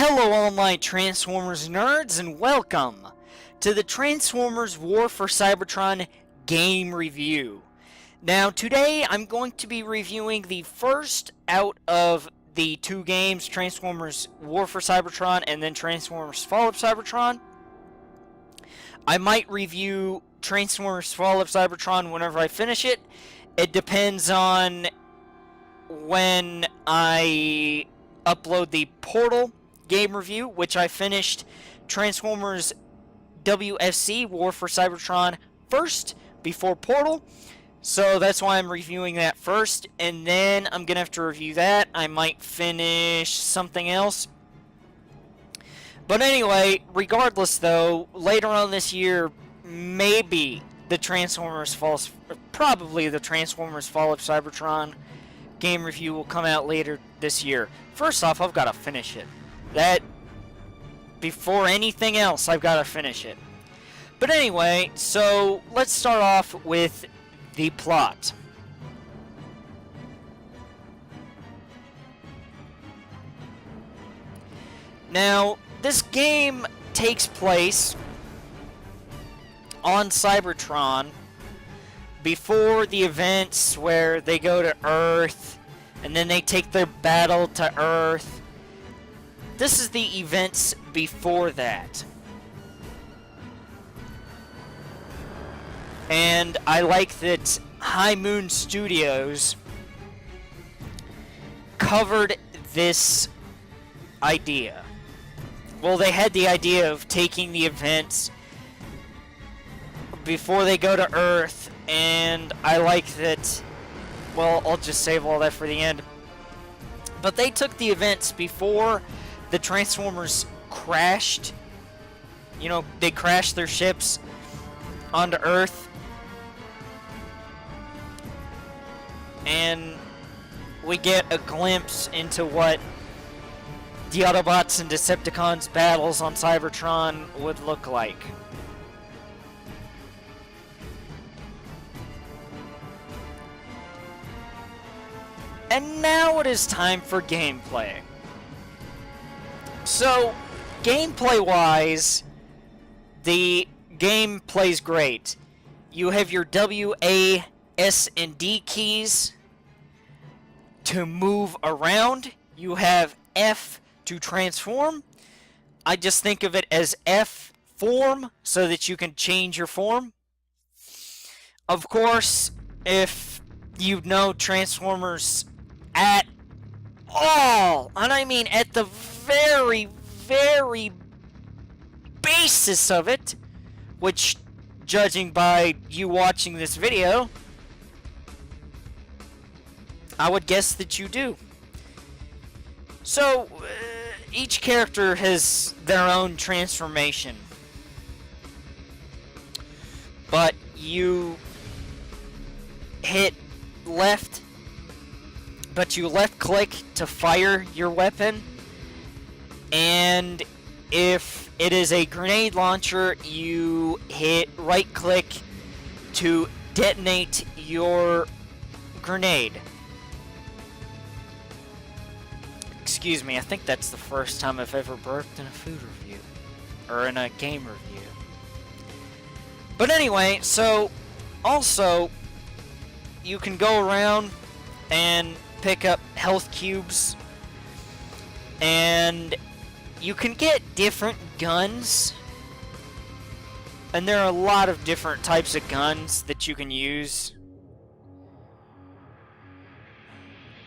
Hello all my Transformers nerds and welcome to the Transformers War for Cybertron game review. Now today I'm going to be reviewing the first out of the two games, Transformers War for Cybertron and then Transformers Fall of Cybertron. I might review Transformers Fall of Cybertron whenever I finish it. It depends on when I upload the Portal game review, which I finished Transformers WFC War for Cybertron first before Portal. So that's why I'm reviewing that first, and then I'm gonna have to review that. I might finish something else. But anyway, regardless though, later on this year, maybe the probably the Transformers Fall of Cybertron game review will come out later this year. First off, I've got to finish it. Before anything else, I've got to finish it. But anyway, so let's start off with the plot. Now, this game takes place on Cybertron before the events where they go to Earth and then they take their battle to Earth. This is the events before that. And I like that High Moon Studios covered this idea. Well, they had the idea of taking the events before they go to Earth, and I like that. Well, I'll just save all that for the end. But they took the events before the Transformers crashed. You know, they crashed their ships onto Earth. And we get a glimpse into what the Autobots and Decepticons battles on Cybertron would look like. And now it is time for gameplay. So, gameplay-wise, the game plays great. You have your W, A, S, and D keys to move around. You have F to transform. I just think of it as F form so that you can change your form. Of course, if you know Transformers at all, and I mean at the very, very basis of it, which, judging by you watching this video, I would guess that you do. So, each character has their own transformation. But you hit left, but you left click to fire your weapon, and if it is a grenade launcher, you hit right click to detonate your grenade. Excuse me, I think that's the first time I've ever burped in a food review, or in a game review. But anyway, so also you can go around and pick up health cubes, and you can get different guns, and there are a lot of different types of guns that you can use.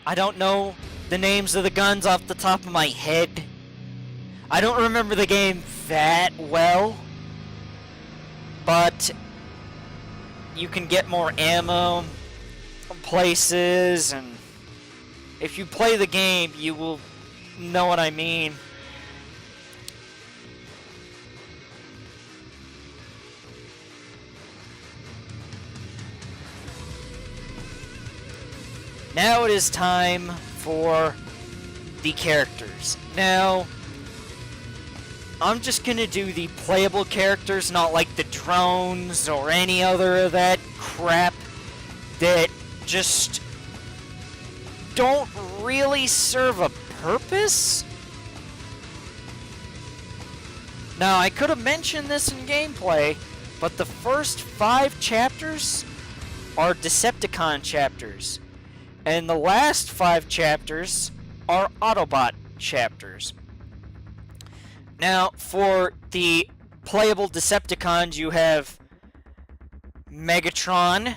I don't know the names of the guns off the top of my head. I don't remember the game that well, but you can get more ammo from places, and if you play the game, you will know what I mean. Now it is time for the characters. Now, I'm just gonna do the playable characters, not like the drones or any other of that crap that just don't really serve a purpose. Now, I could have mentioned this in gameplay, but the first 5 chapters are Decepticon chapters, and the last 5 chapters are Autobot chapters. Now, for the playable Decepticons, you have Megatron,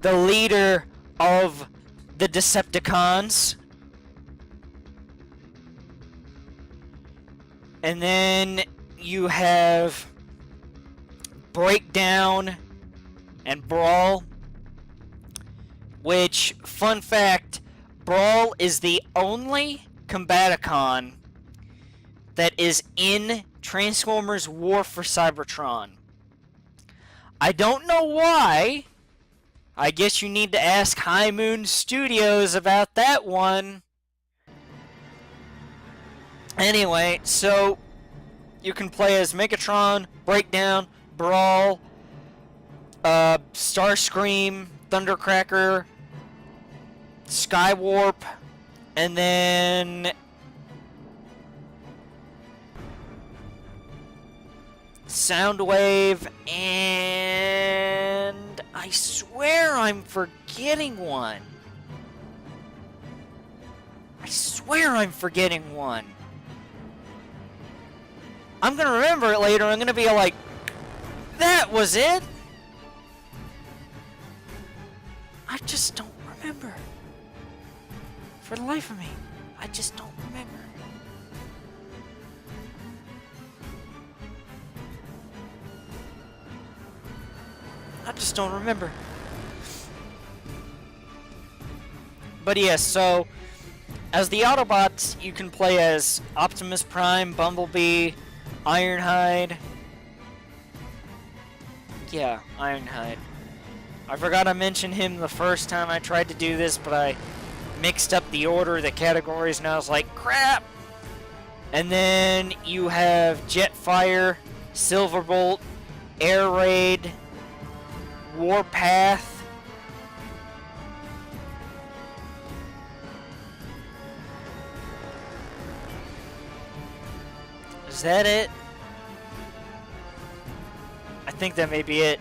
the leader of the Decepticons. And then you have Breakdown and Brawl. Which, fun fact, Brawl is the only Combaticon that is in Transformers War for Cybertron. I don't know why. I guess you need to ask High Moon Studios about that one. Anyway, so you can play as Megatron, Breakdown, Brawl, Starscream, Thundercracker, Skywarp, and then Soundwave, and I swear I'm forgetting one. I swear I'm forgetting one. I'm gonna remember it later. I'm gonna be like, that was it? I just don't remember. For the life of me, I just don't remember. I just don't remember. But yes, so as the Autobots, you can play as Optimus Prime, Bumblebee, Ironhide. Yeah, Ironhide. I forgot to mention him the first time I tried to do this, but I mixed up the order of the categories, and I was like, crap! And then you have Jetfire, Silverbolt, Air Raid, Warpath, is that it? I think that may be it.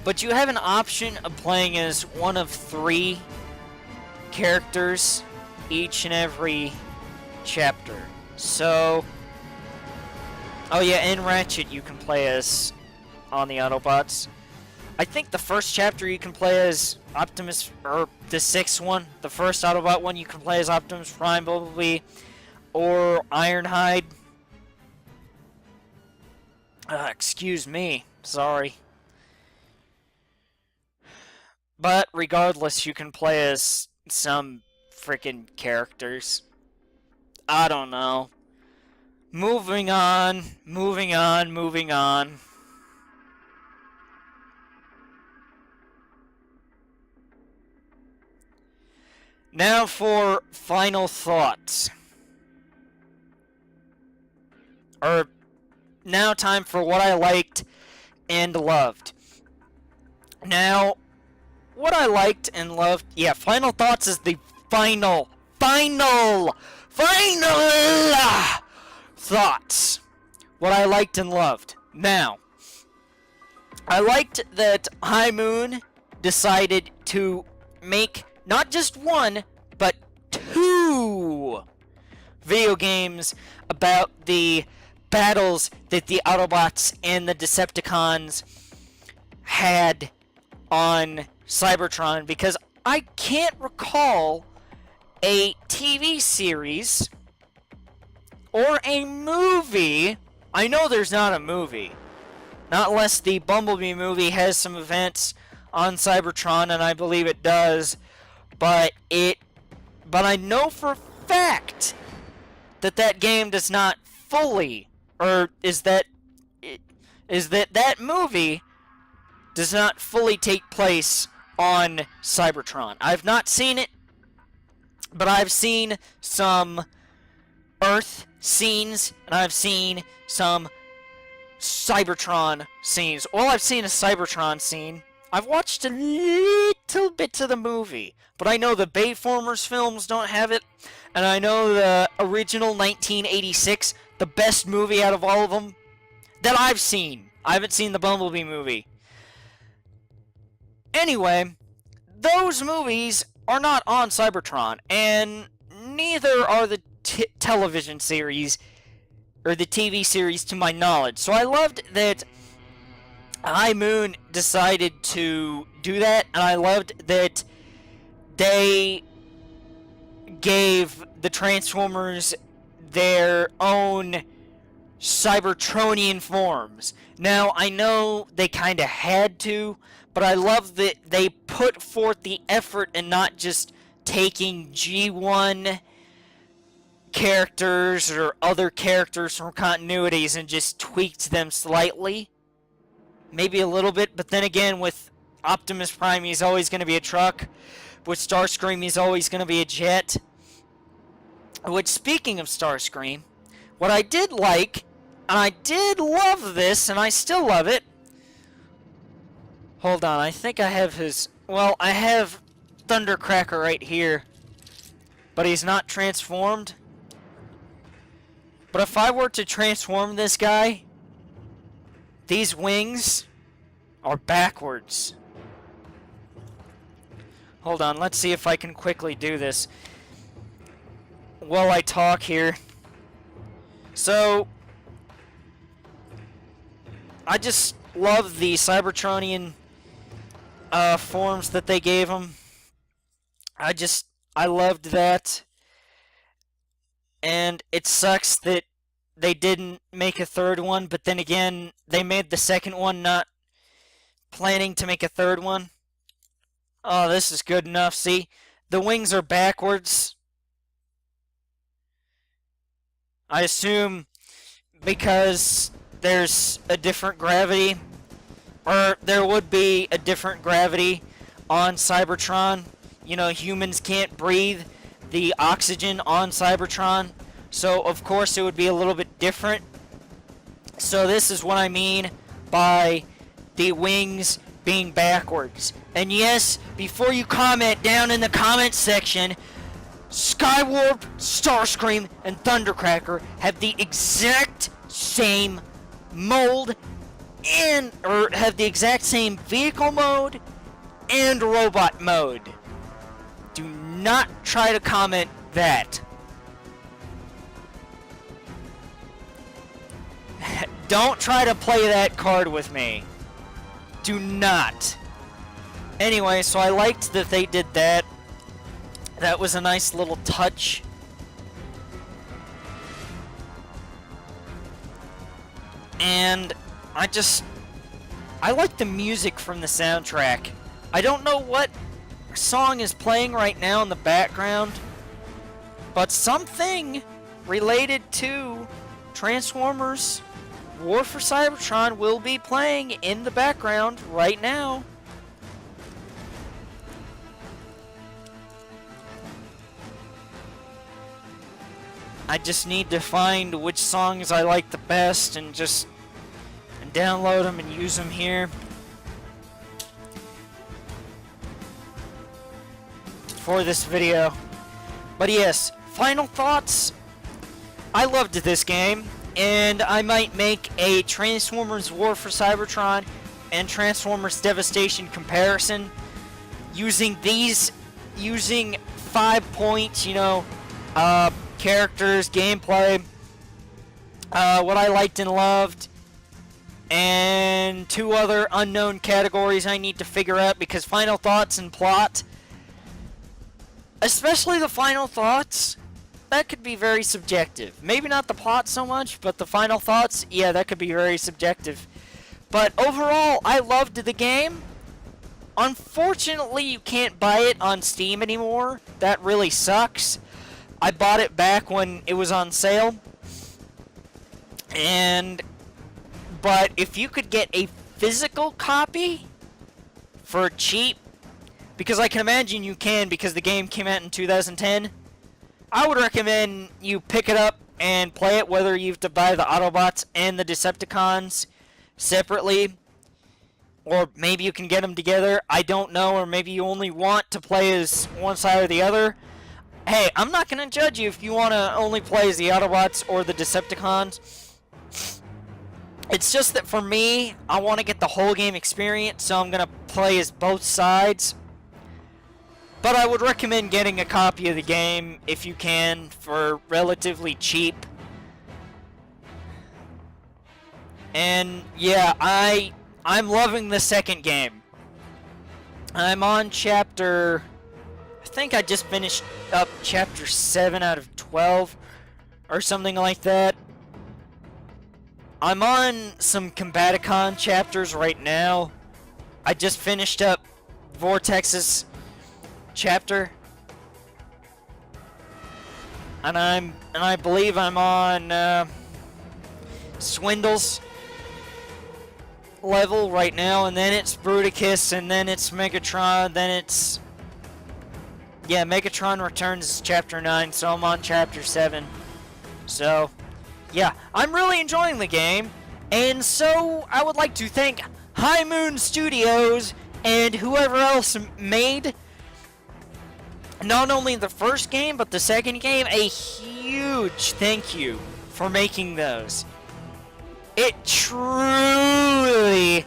But you have an option of playing as one of 3 characters each and every chapter. So, oh yeah, and Ratchet you can play as on the Autobots. I think the first chapter you can play as Optimus, or the 6th one, the first Autobot one, you can play as Optimus Prime, Bumblebee, or Ironhide. Excuse me, sorry. But regardless, you can play as some freaking characters. I don't know. Moving on, moving on, moving on. Now for final thoughts. Or, now time for what I liked and loved. Now, what I liked and loved, yeah, final thoughts is the final thoughts. What I liked and loved. Now, I liked that High Moon decided to make not just 1, but 2 video games about the battles that the Autobots and the Decepticons had on Cybertron, because I can't recall a TV series or a movie. I know there's not a movie, not unless the Bumblebee movie has some events on Cybertron, and I believe it does, but I know for a fact that that game does not fully, or is that movie does not fully take place on Cybertron. I've not seen it, but I've seen some Earth scenes, and I've seen some Cybertron scenes. All I've seen is Cybertron scene. I've watched a little bit of the movie, but I know the Bayformers films don't have it, and I know the original 1986, the best movie out of all of them, that I've seen. I haven't seen the Bumblebee movie. Anyway, those movies are not on Cybertron, and neither are the television series, or the TV series to my knowledge. So I loved that High Moon decided to do that, and I loved that they gave the Transformers their own Cybertronian forms. Now, I know they kind of had to, but I love that they put forth the effort and not just taking G1 characters or other characters from continuities and just tweaked them slightly. Maybe a little bit, but then again, with Optimus Prime, he's always going to be a truck. With Starscream, he's always going to be a jet. Which, speaking of Starscream, what I did like, and I did love this, and I still love it. Hold on, I think I have his... Well, I have Thundercracker right here. But he's not transformed. But if I were to transform this guy, these wings are backwards. Hold on, let's see if I can quickly do this while I talk here. So, I just love the Cybertronian forms that they gave him. I loved that. And it sucks that they didn't make a third one, but then again, they made the second one not planning to make a third one. Oh, this is good enough. See, the wings are backwards. I assume because there's a different gravity, or there would be a different gravity on Cybertron. You know, humans can't breathe the oxygen on Cybertron, so of course it would be a little bit different. So this is what I mean by the wings being backwards. And yes, before you comment down in the comment section, Skywarp, Starscream, and Thundercracker have the exact same mold and or have the exact same vehicle mode and robot mode. Do not try to comment that. Don't try to play that card with me. Do not. Anyway, so I liked that they did that. That was a nice little touch. And I like the music from the soundtrack. I don't know what song is playing right now in the background, but something related to Transformers War for Cybertron will be playing in the background right now. I just need to find which songs I like the best and just download them and use them here. For this video. But yes, final thoughts. I loved this game, and I might make a Transformers War for Cybertron and Transformers Devastation comparison using 5 points, you know, characters, gameplay, what I liked and loved, and 2 other unknown categories I need to figure out, because final thoughts and plot, especially the final thoughts, that could be very subjective. Maybe not the plot so much, but the final thoughts, yeah, that could be very subjective. But overall, I loved the game. Unfortunately, you can't buy it on Steam anymore. That really sucks. I bought it back when it was on sale. But if you could get a physical copy for cheap, because I can imagine you can, because the game came out in 2010, I would recommend you pick it up and play it, whether you have to buy the Autobots and the Decepticons separately, or maybe you can get them together, I don't know, or maybe you only want to play as one side or the other. Hey, I'm not going to judge you if you want to only play as the Autobots or the Decepticons. It's just that for me, I want to get the whole game experience, so I'm going to play as both sides. But I would recommend getting a copy of the game if you can for relatively cheap. And yeah, I'm loving the second game. I'm on chapter... I think I just finished up chapter 7 out of 12 or something like that. I'm on some Combaticon chapters right now. I just finished up Vortex's chapter. And I believe I'm on Swindle's level right now, and then it's Bruticus, and then it's Megatron, then it's... Yeah, Megatron Returns chapter 9, so I'm on chapter 7. So, yeah, I'm really enjoying the game, and so I would like to thank High Moon Studios and whoever else made not only the first game, but the second game. A huge thank you for making those. It truly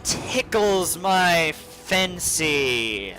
tickles my fancy.